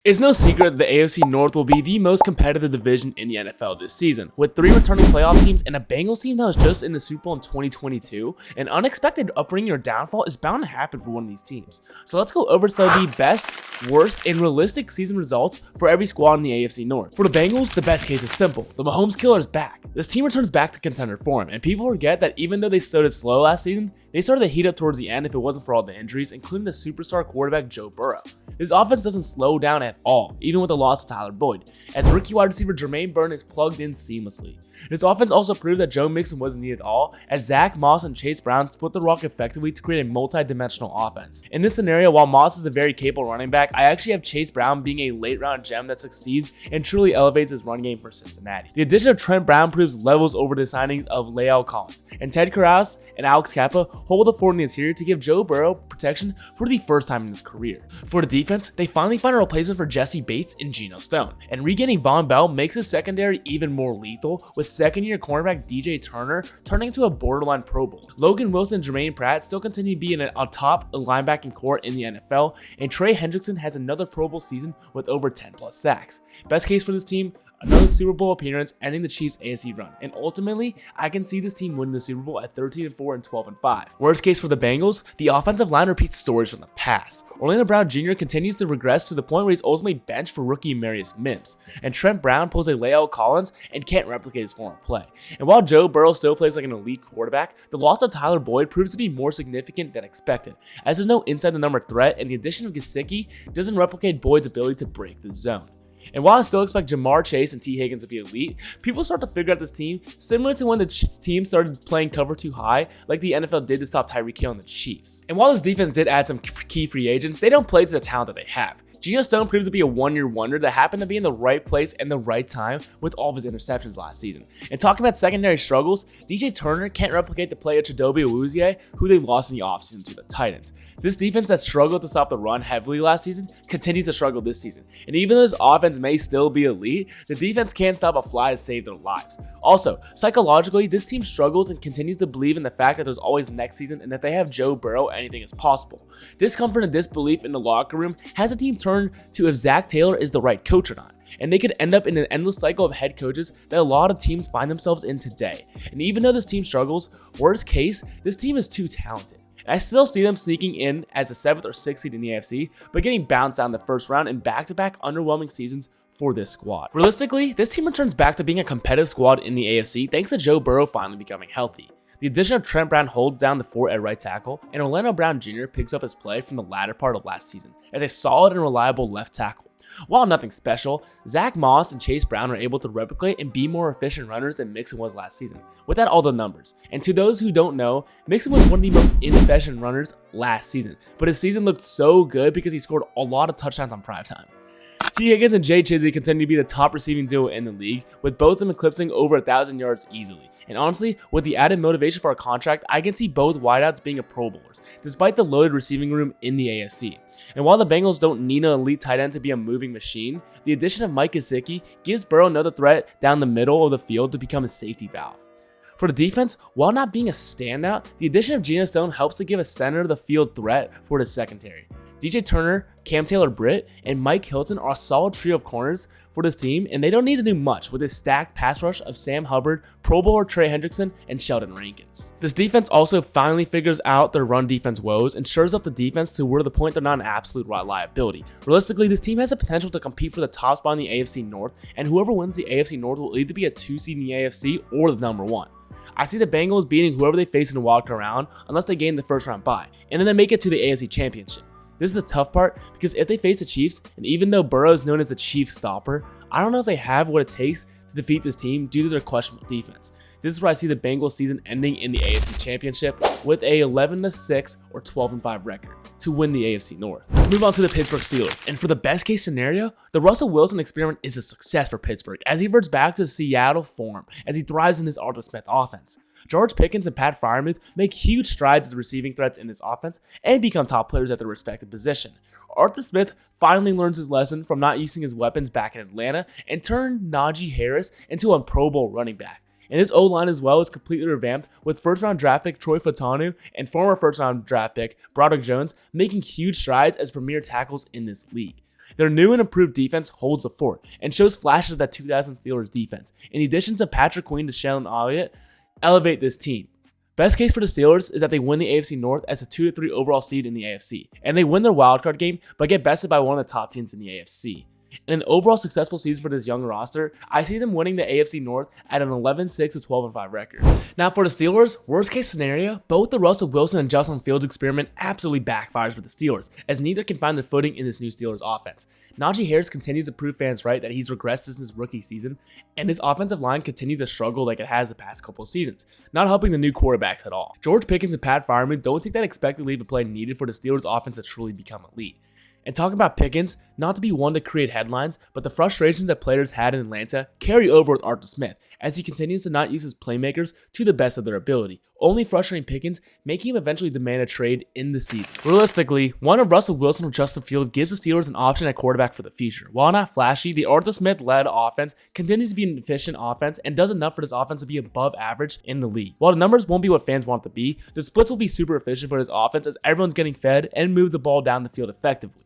It's no secret that the AFC North will be the most competitive division in the NFL this season. With 3 returning playoff teams and a Bengals team that was just in the Super Bowl in 2022, an unexpected upbringing or downfall is bound to happen for one of these teams. So let's go over some of the best, worst, and realistic season results for every squad in the AFC North. For the Bengals, the best case is simple. The Mahomes killer is back. This team returns back to contender form, and people forget that even though they started slow last season, they started to heat up towards the end if it wasn't for all the injuries, including the superstar quarterback Joe Burrow. This offense doesn't slow down at all, even with the loss of Tyler Boyd, as rookie wide receiver Jermaine Burton is plugged in seamlessly. This offense also proved that Joe Mixon wasn't needed at all, as Zach Moss and Chase Brown split the rock effectively to create a multi-dimensional offense. In this scenario, while Moss is a very capable running back, I actually have Chase Brown being a late-round gem that succeeds and truly elevates his run game for Cincinnati. The addition of Trent Brown proves levels over the signings of La'el Collins, and Ted Karras and Alex Kappa hold the fort in the interior to give Joe Burrow protection for the first time in his career. For the defense, they finally find a replacement for Jesse Bates in Geno Stone, and regaining Von Bell makes his secondary even more lethal, with second-year cornerback DJ Turner turning into a borderline Pro Bowl. Logan Wilson and Jermaine Pratt still continue to be in a top linebacking core in the NFL, and Trey Hendrickson has another Pro Bowl season with over 10 plus sacks. Best case for this team, another Super Bowl appearance ending the Chiefs' AFC run, and ultimately, I can see this team winning the Super Bowl at 13-4 and 12-5. Worst case for the Bengals, the offensive line repeats stories from the past. Orlando Brown Jr. continues to regress to the point where he's ultimately benched for rookie Marius Mims, and Trent Brown pulls a La'el Collins and can't replicate his former play. And while Joe Burrow still plays like an elite quarterback, the loss of Tyler Boyd proves to be more significant than expected, as there's no inside the number threat, and the addition of Gesicki doesn't replicate Boyd's ability to break the zone. And while I still expect Jamar Chase and T. Higgins to be elite, people start to figure out this team similar to when the team started playing cover too high, like the NFL did to stop Tyreek Hill and the Chiefs. And while this defense did add some key free agents, they don't play to the talent that they have. Geno Stone proves to be a one-year wonder that happened to be in the right place and the right time with all of his interceptions last season. And talking about secondary struggles, DJ Turner can't replicate the play of Chidobe Awuzie, who they lost in the offseason to the Titans. This defense that struggled to stop the run heavily last season continues to struggle this season. And even though this offense may still be elite, the defense can't stop a fly to save their lives. Also, psychologically, this team struggles and continues to believe in the fact that there's always next season, and if they have Joe Burrow, anything is possible. Discomfort and disbelief in the locker room has the team turn to if Zach Taylor is the right coach or not. And they could end up in an endless cycle of head coaches that a lot of teams find themselves in today. And even though this team struggles, worst case, this team is too talented. I still see them sneaking in as a 7th or 6th seed in the AFC, but getting bounced down the first round in back-to-back underwhelming seasons for this squad. Realistically, this team returns back to being a competitive squad in the AFC thanks to Joe Burrow finally becoming healthy. The addition of Trent Brown holds down the fort at right tackle, and Orlando Brown Jr. picks up his play from the latter part of last season as a solid and reliable left tackle. While nothing special, Zach Moss and Chase Brown are able to replicate and be more efficient runners than Mixon was last season, without all the numbers. And to those who don't know, Mixon was one of the most inefficient runners last season, but his season looked so good because he scored a lot of touchdowns on primetime. T. Higgins and Jay Chizzy continue to be the top receiving duo in the league, with both of them eclipsing over 1,000 yards easily. And honestly, with the added motivation for a contract, I can see both wideouts being a Pro Bowlers, despite the loaded receiving room in the AFC. And while the Bengals don't need an elite tight end to be a moving machine, the addition of Mike Gesicki gives Burrow another threat down the middle of the field to become a safety valve. For the defense, while not being a standout, the addition of Geno Stone helps to give a center of the field threat for the secondary. DJ Turner, Cam Taylor-Britt, and Mike Hilton are a solid trio of corners for this team, and they don't need to do much with this stacked pass rush of Sam Hubbard, Pro Bowler Trey Hendrickson, and Sheldon Rankins. This defense also finally figures out their run defense woes and shores up the defense to where the point they're not an absolute liability. Realistically, this team has the potential to compete for the top spot in the AFC North, and whoever wins the AFC North will either be a 2 seed in the AFC or the number 1. I see the Bengals beating whoever they face in the wildcard round unless they gain the first round bye, and then they make it to the AFC Championship. This is the tough part because if they face the Chiefs, and even though Burrow is known as the Chief Stopper, I don't know if they have what it takes to defeat this team due to their questionable defense. This is where I see the Bengals season ending in the AFC Championship with a 11-6 or 12-5 record to win the AFC North. Let's move on to the Pittsburgh Steelers. And for the best case scenario, the Russell Wilson experiment is a success for Pittsburgh as he reverts back to Seattle form as he thrives in this Arthur Smith offense. George Pickens and Pat Freiermuth make huge strides as receiving threats in this offense and become top players at their respective position. Arthur Smith finally learns his lesson from not using his weapons back in Atlanta and turned Najee Harris into a Pro Bowl running back. And his O-line as well is completely revamped with first-round draft pick Troy Fautanu and former first-round draft pick Broderick Jones making huge strides as premier tackles in this league. Their new and improved defense holds the fort and shows flashes of that 2000 Steelers defense. In the additions of Patrick Queen to Sheldon Elliott, elevate this team. Best case for the Steelers is that they win the AFC North as a 2-3 overall seed in the AFC, and they win their wildcard game but get bested by one of the top teams in the AFC. In an overall successful season for this young roster, I see them winning the AFC North at an 11-6 to 12-5 record. Now for the Steelers, worst case scenario, both the Russell Wilson and Justin Fields experiment absolutely backfires for the Steelers, as neither can find their footing in this new Steelers offense. Najee Harris continues to prove fans right that he's regressed since his rookie season, and his offensive line continues to struggle like it has the past couple of seasons, not helping the new quarterbacks at all. George Pickens and Pat Freiermuth don't take that expected leap of play needed for the Steelers offense to truly become elite. And talking about Pickens, not to be one to create headlines, but the frustrations that players had in Atlanta carry over with Arthur Smith, as he continues to not use his playmakers to the best of their ability, only frustrating Pickens, making him eventually demand a trade in the season. Realistically, one of Russell Wilson or Justin Fields gives the Steelers an option at quarterback for the future. While not flashy, the Arthur Smith-led offense continues to be an efficient offense and does enough for this offense to be above average in the league. While the numbers won't be what fans want it to be, the splits will be super efficient for this offense as everyone's getting fed and moves the ball down the field effectively.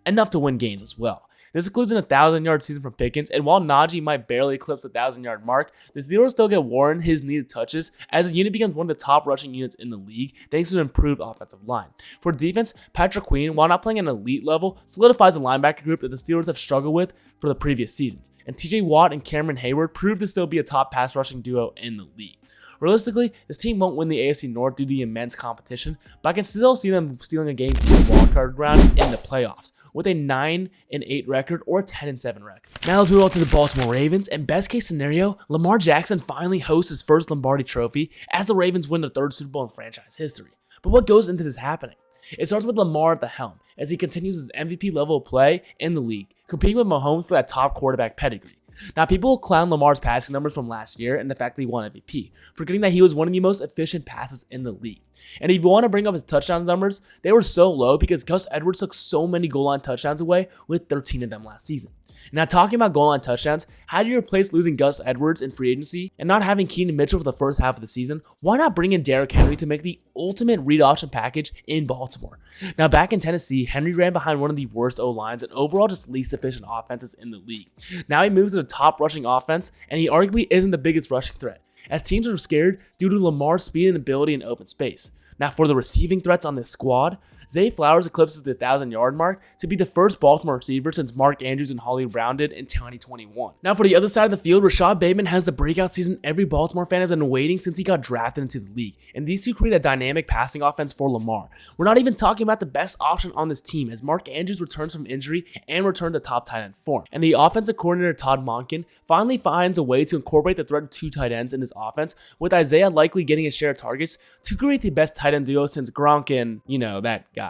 Enough to win games as well. This includes an 1,000-yard season from Pickens, and while Najee might barely eclipse the 1,000-yard mark, the Steelers still get Warren his needed touches as the unit becomes one of the top rushing units in the league thanks to an improved offensive line. For defense, Patrick Queen, while not playing at an elite level, solidifies the linebacker group that the Steelers have struggled with for the previous seasons, and TJ Watt and Cameron Hayward prove to still be a top pass rushing duo in the league. Realistically, this team won't win the AFC North due to the immense competition, but I can still see them stealing a game in the wildcard round in the playoffs, with a 9-8 record or a 10-7 record. Now let's move on to the Baltimore Ravens, and best case scenario, Lamar Jackson finally hosts his first Lombardi trophy as the Ravens win their third Super Bowl in franchise history. But what goes into this happening? It starts with Lamar at the helm, as he continues his MVP level of play in the league, competing with Mahomes for that top quarterback pedigree. Now, people will clown Lamar's passing numbers from last year and the fact that he won MVP, forgetting that he was one of the most efficient passers in the league. And if you want to bring up his touchdowns numbers, they were so low because Gus Edwards took so many goal line touchdowns away with 13 of them last season. Now, talking about goal line touchdowns, how do you replace losing Gus Edwards in free agency and not having Keenan Mitchell for the first half of the season? Why not bring in Derrick Henry to make the ultimate read option package in Baltimore? Now, back in Tennessee, Henry ran behind one of the worst O-lines and overall just least efficient offenses in the league. Now he moves to the top rushing offense, and he arguably isn't the biggest rushing threat, as teams are scared due to Lamar's speed and ability in open space. Now, for the receiving threats on this squad, Zay Flowers eclipses the 1,000-yard mark to be the first Baltimore receiver since Mark Andrews and Hollywood Brown did in 2021. Now, for the other side of the field, Rashad Bateman has the breakout season every Baltimore fan has been waiting since he got drafted into the league, and these two create a dynamic passing offense for Lamar. We're not even talking about the best option on this team, as Mark Andrews returns from injury and returned to top tight end form, and the offensive coordinator Todd Monken finally finds a way to incorporate the threat of two tight ends in his offense, with Isaiah likely getting a share of targets to create the best tight end duo since Gronk and, that guy.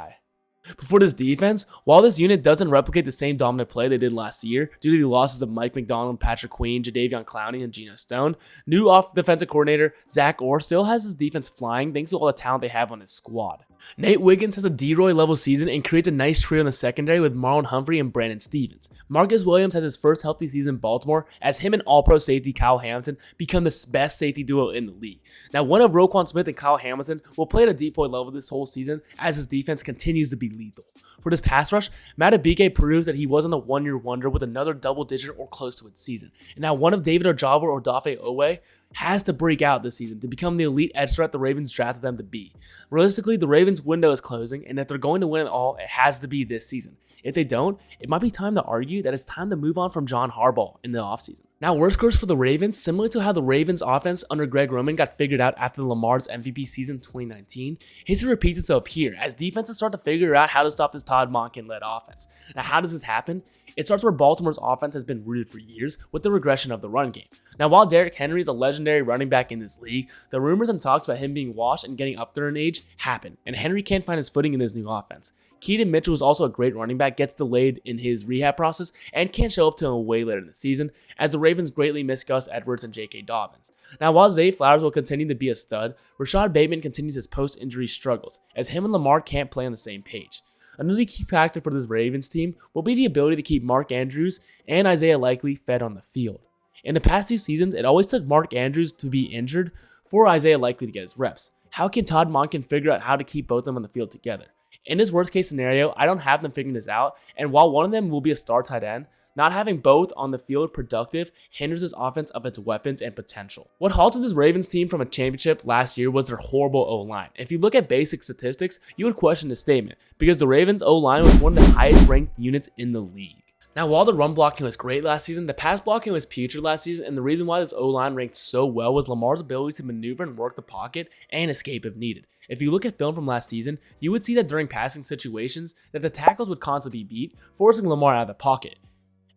But for this defense, while this unit doesn't replicate the same dominant play they did last year due to the losses of Mike McDonald, Patrick Queen, Jadeveon Clowney, and Geno Stone, new defensive coordinator Zach Orr still has his defense flying thanks to all the talent they have on his squad. Nate Wiggins has a D-Roy level season and creates a nice trio in the secondary with Marlon Humphrey and Brandon Stevens. Marcus Williams has his first healthy season in Baltimore as him and all-pro safety Kyle Hamilton become the best safety duo in the league. Now, one of Roquan Smith and Kyle Hamilton will play at a deep boy level this whole season as his defense continues to be lethal. For this pass rush, Madubuike proves that he wasn't a one-year wonder with another double-digit or close to it season. And now one of David Ojabo or Dafe Owe has to break out this season to become the elite edge threat the Ravens drafted them to be. Realistically, the Ravens' window is closing, and if they're going to win it all, it has to be this season. If they don't, it might be time to argue that it's time to move on from John Harbaugh in the offseason. Now, worst course for the Ravens, similar to how the Ravens offense under Greg Roman got figured out after Lamar's MVP season 2019, history repeats itself here as defenses start to figure out how to stop this Todd Monken-led offense. Now, how does this happen? It starts where Baltimore's offense has been rooted for years with the regression of the run game. Now, while Derrick Henry is a legendary running back in this league, the rumors and talks about him being washed and getting up there in age happen, and Henry can't find his footing in this new offense. Keaton Mitchell, who's also a great running back, gets delayed in his rehab process and can't show up till way later in the season, as the Ravens greatly miss Gus Edwards and J.K. Dobbins. Now, while Zay Flowers will continue to be a stud, Rashad Bateman continues his post-injury struggles, as him and Lamar can't play on the same page. Another key factor for this Ravens team will be the ability to keep Mark Andrews and Isaiah Likely fed on the field. In the past 2 seasons, it always took Mark Andrews to be injured for Isaiah Likely to get his reps. How can Todd Monken figure out how to keep both of them on the field together? In this worst case scenario, I don't have them figuring this out, and while one of them will be a star tight end, not having both on the field productive hinders this offense of its weapons and potential. What halted this Ravens team from a championship last year was their horrible O-line. If you look at basic statistics, you would question this statement, because the Ravens O-line was one of the highest ranked units in the league. Now, while the run blocking was great last season, the pass blocking was putrid last season, and the reason why this O-line ranked so well was Lamar's ability to maneuver and work the pocket and escape if needed. If you look at film from last season, you would see that during passing situations that the tackles would constantly be beat, forcing Lamar out of the pocket.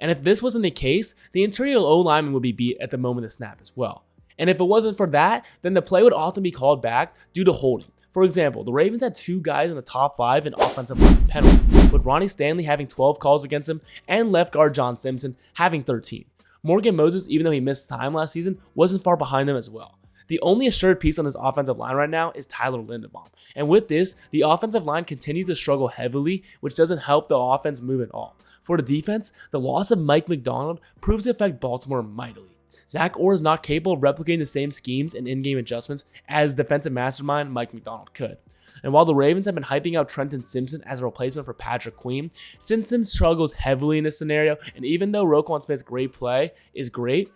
And if this wasn't the case, the interior O-lineman would be beat at the moment of snap as well. And if it wasn't for that, then the play would often be called back due to holding. For example, the Ravens had 2 guys in the top 5 in offensive line penalties, with Ronnie Stanley having 12 calls against him and left guard John Simpson having 13. Morgan Moses, even though he missed time last season, wasn't far behind them as well. The only assured piece on this offensive line right now is Tyler Linderbaum. And with this, the offensive line continues to struggle heavily, which doesn't help the offense move at all. For the defense, the loss of Mike McDonald proves to affect Baltimore mightily. Zach Orr is not capable of replicating the same schemes and in-game adjustments as defensive mastermind Mike McDonald could. And while the Ravens have been hyping out Trenton Simpson as a replacement for Patrick Queen, Simpson struggles heavily in this scenario, and even though Roquan Smith's great play is great,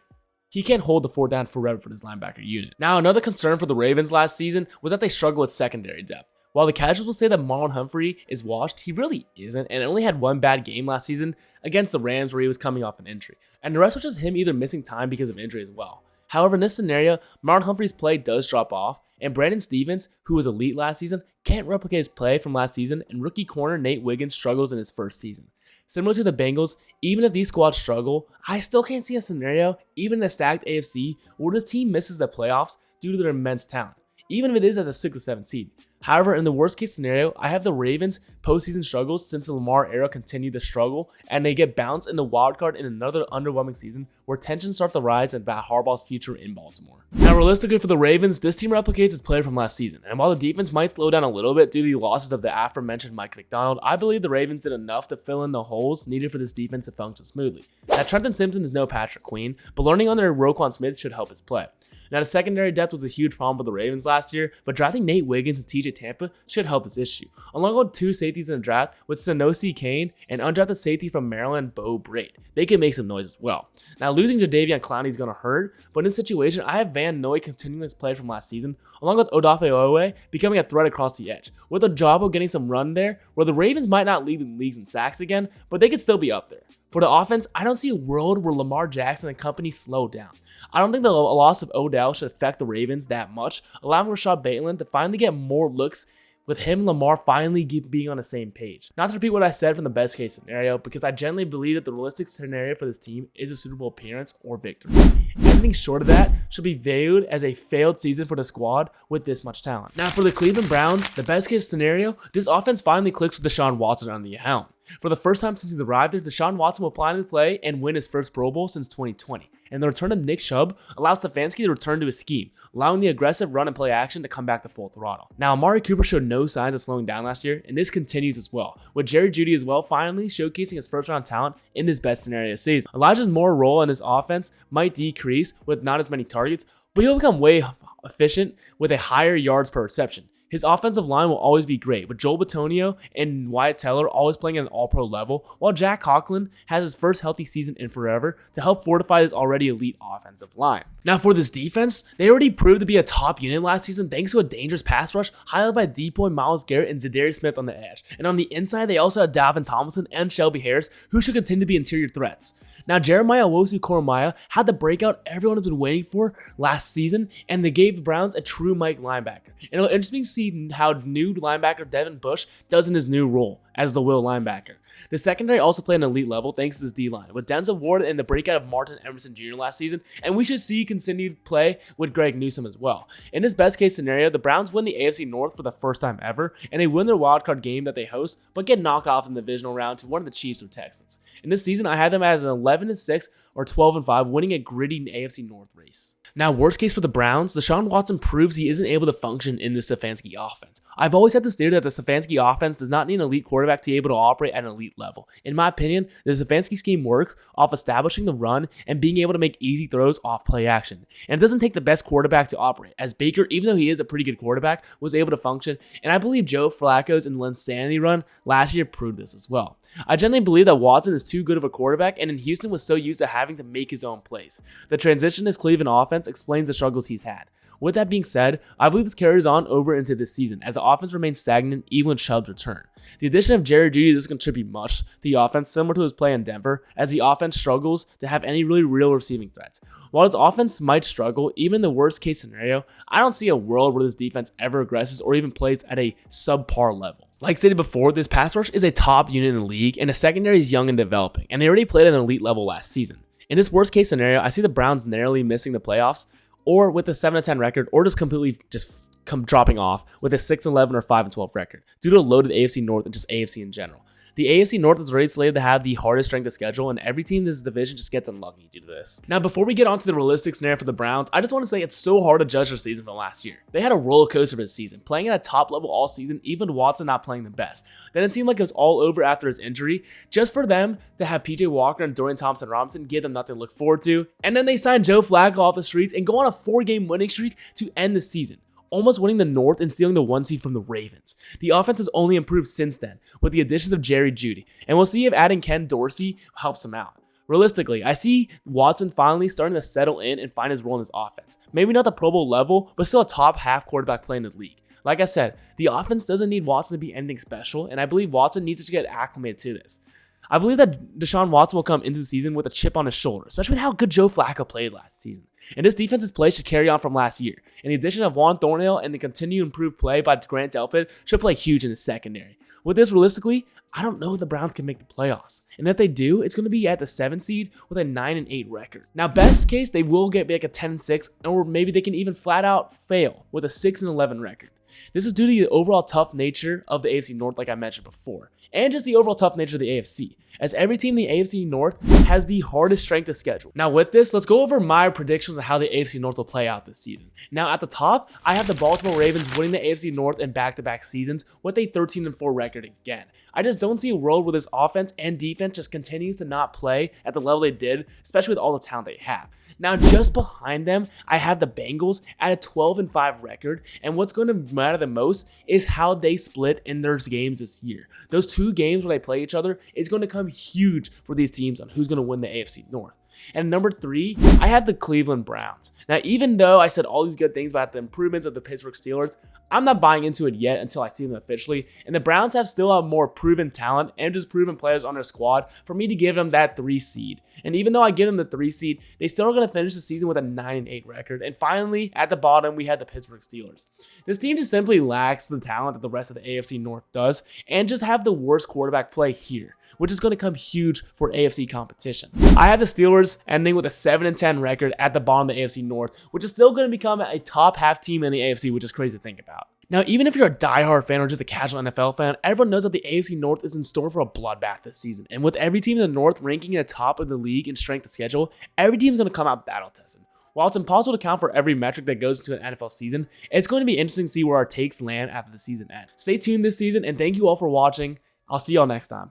he can't hold the fort down forever for this linebacker unit. Now, another concern for the Ravens last season was that they struggled with secondary depth. While the casuals will say that Marlon Humphrey is washed, he really isn't, and only had one bad game last season against the Rams where he was coming off an injury. And the rest was just him either missing time because of injury as well. However, in this scenario, Marlon Humphrey's play does drop off, and Brandon Stevens, who was elite last season, can't replicate his play from last season, and rookie corner Nate Wiggins struggles in his first season. Similar to the Bengals, even if these squads struggle, I still can't see a scenario, even in a stacked AFC, where the team misses the playoffs due to their immense talent, even if it is as a 6 or 7 seed. However, in the worst case scenario, I have the Ravens postseason struggles since the Lamar era continue to struggle, and they get bounced in the wildcard in another underwhelming season where tensions start to rise about Harbaugh's future in Baltimore. Now, realistically for the Ravens, this team replicates its play from last season, and while the defense might slow down a little bit due to the losses of the aforementioned Mike McDonald, I believe the Ravens did enough to fill in the holes needed for this defense to function smoothly. Now, Trenton Simpson is no Patrick Queen, but learning under Roquan Smith should help his play. Now, the secondary depth was a huge problem for the Ravens last year, but drafting Nate Wiggins and TJ Tampa should help this issue, along with 2 safeties in the draft with Sanosi Kane and undrafted safety from Maryland, Bo Braid. They can make some noise as well. Now, losing Jadeveon Clowney is going to hurt, but in this situation, I have Van Noy continuing his play from last season, along with Odafe Oweh becoming a threat across the edge, with Ojabo getting some run there, where the Ravens might not lead the leagues in sacks again, but they could still be up there. For the offense, I don't see a world where Lamar Jackson and company slow down. I don't think the loss of Odell should affect the Ravens that much, allowing Rashad Bateman to finally get more looks with him and Lamar finally being on the same page. Not to repeat what I said from the best case scenario, because I genuinely believe that the realistic scenario for this team is a Super Bowl appearance or victory. Anything short of that should be viewed as a failed season for the squad with this much talent. Now, for the Cleveland Browns, the best case scenario, this offense finally clicks with Deshaun Watson on the helm. For the first time since he's arrived there, Deshaun Watson will finally play and win his first Pro Bowl since 2020. And the return of Nick Chubb allows Stefanski to return to his scheme, allowing the aggressive run and play action to come back to full throttle. Now, Amari Cooper showed no signs of slowing down last year, and this continues as well, with Jerry Jeudy as well finally showcasing his first-round talent in this best scenario season. Elijah's more role in his offense might decrease with not as many targets, but he'll become way efficient with a higher yards per reception. His offensive line will always be great, with Joel Bitonio and Wyatt Teller always playing at an all-pro level, while Jack Conklin has his first healthy season in forever to help fortify his already elite offensive line. Now, for this defense, they already proved to be a top unit last season thanks to a dangerous pass rush highlighted by Depoy, Myles Garrett, and Zadarius Smith on the edge. And on the inside, they also had Dalvin Tomlinson and Shelby Harris, who should continue to be interior threats. Now, Jeremiah Owusu-Koramoah had the breakout everyone has been waiting for last season, and they gave the Browns a true Mike linebacker. And it'll be interesting to see how new linebacker Devin Bush does in his new role as the will linebacker. The secondary also played an elite level thanks to his D-line, with Denzel Ward and the breakout of Martin Emerson Jr. last season, and we should see continued play with Greg Newsome as well. In this best case scenario, the Browns win the AFC North for the first time ever, and they win their wildcard game that they host, but get knocked off in the divisional round to one of the Chiefs or Texans. In this season, I had them as an 11-6 or 12-5, winning a gritty AFC North race. Now, worst case for the Browns, Deshaun Watson proves he isn't able to function in the Stefanski offense. I've always had this theory that the Stefanski offense does not need an elite quarterback to be able to operate at an elite elite level. In my opinion, the Stefanski scheme works off establishing the run and being able to make easy throws off play action. And it doesn't take the best quarterback to operate, as Baker, even though he is a pretty good quarterback, was able to function, and I believe Joe Flacco's insanity run last year proved this as well. I generally believe that Watson is too good of a quarterback, and in Houston was so used to having to make his own plays. The transition to his Cleveland offense explains the struggles he's had. With that being said, I believe this carries on over into this season as the offense remains stagnant even when Chubb's return. The addition of Jerry Jeudy doesn't contribute much to the offense, similar to his play in Denver, as the offense struggles to have any really real receiving threats. While his offense might struggle, even in the worst case scenario, I don't see a world where this defense ever aggresses or even plays at a subpar level. Like stated before, this pass rush is a top unit in the league, and the secondary is young and developing, and they already played at an elite level last season. In this worst case scenario, I see the Browns narrowly missing the playoffs, or with a 7-10 record, or just completely dropping off with a 6-11 or 5-12 record due to a loaded AFC North and just AFC in general. The AFC North is already slated to have the hardest strength of schedule, and every team in this division just gets unlucky due to this. Now, before we get on to the realistic scenario for the Browns, I just want to say it's so hard to judge their season from last year. They had a roller coaster of a season, playing at a top level all season, even Watson not playing the best. Then it seemed like it was all over after his injury, just for them to have PJ Walker and Dorian Thompson-Robinson give them nothing to look forward to. And then they signed Joe Flacco off the streets and go on a 4-game winning streak to end the season, almost winning the North and stealing the 1 seed from the Ravens. The offense has only improved since then, with the additions of Jerry Jeudy, and we'll see if adding Ken Dorsey helps him out. Realistically, I see Watson finally starting to settle in and find his role in his offense. Maybe not the Pro Bowl level, but still a top half quarterback play in the league. Like I said, the offense doesn't need Watson to be anything special, and I believe Watson needs to get acclimated to this. I believe that Deshaun Watson will come into the season with a chip on his shoulder, especially with how good Joe Flacco played last season. And this defense's play should carry on from last year. And the addition of Juan Thornhill and the continued improved play by Grant Delpit should play huge in the secondary. With this, realistically, I don't know if the Browns can make the playoffs. And if they do, it's going to be at the 7 seed with a 9-8 record. Now, best case, they will get like a 10-6, or maybe they can even flat out fail with a 6-11 record. This is due to the overall tough nature of the AFC North, like I mentioned before, and just the overall tough nature of the AFC, as every team in the AFC North has the hardest strength of schedule. Now with this, let's go over my predictions of how the AFC North will play out this season. Now at the top, I have the Baltimore Ravens winning the AFC North in back-to-back seasons with a 13-4 record again. I just don't see a world where this offense and defense just continues to not play at the level they did, especially with all the talent they have. Now, just behind them, I have the Bengals at a 12-5 record, and what's going to matter the most is how they split in their games this year. Those 2 games where they play each other is going to come huge for these teams on who's going to win the AFC North. And number 3, I have the Cleveland Browns. Now, even though I said all these good things about the improvements of the Pittsburgh Steelers, I'm not buying into it yet until I see them officially. And the Browns still have more proven talent and just proven players on their squad for me to give them that 3 seed. And even though I give them the 3 seed, they still are going to finish the season with a 9-8 record. And finally, at the bottom, we had the Pittsburgh Steelers. This team just simply lacks the talent that the rest of the AFC North does, and just have the worst quarterback play here, which is going to come huge for AFC competition. I have the Steelers ending with a 7-10 record at the bottom of the AFC North, which is still going to become a top half team in the AFC, which is crazy to think about. Now, even if you're a diehard fan or just a casual NFL fan, everyone knows that the AFC North is in store for a bloodbath this season. And with every team in the North ranking at the top of the league in strength of schedule, every team is going to come out battle tested. While it's impossible to count for every metric that goes into an NFL season, it's going to be interesting to see where our takes land after the season ends. Stay tuned this season, and thank you all for watching. I'll see y'all next time.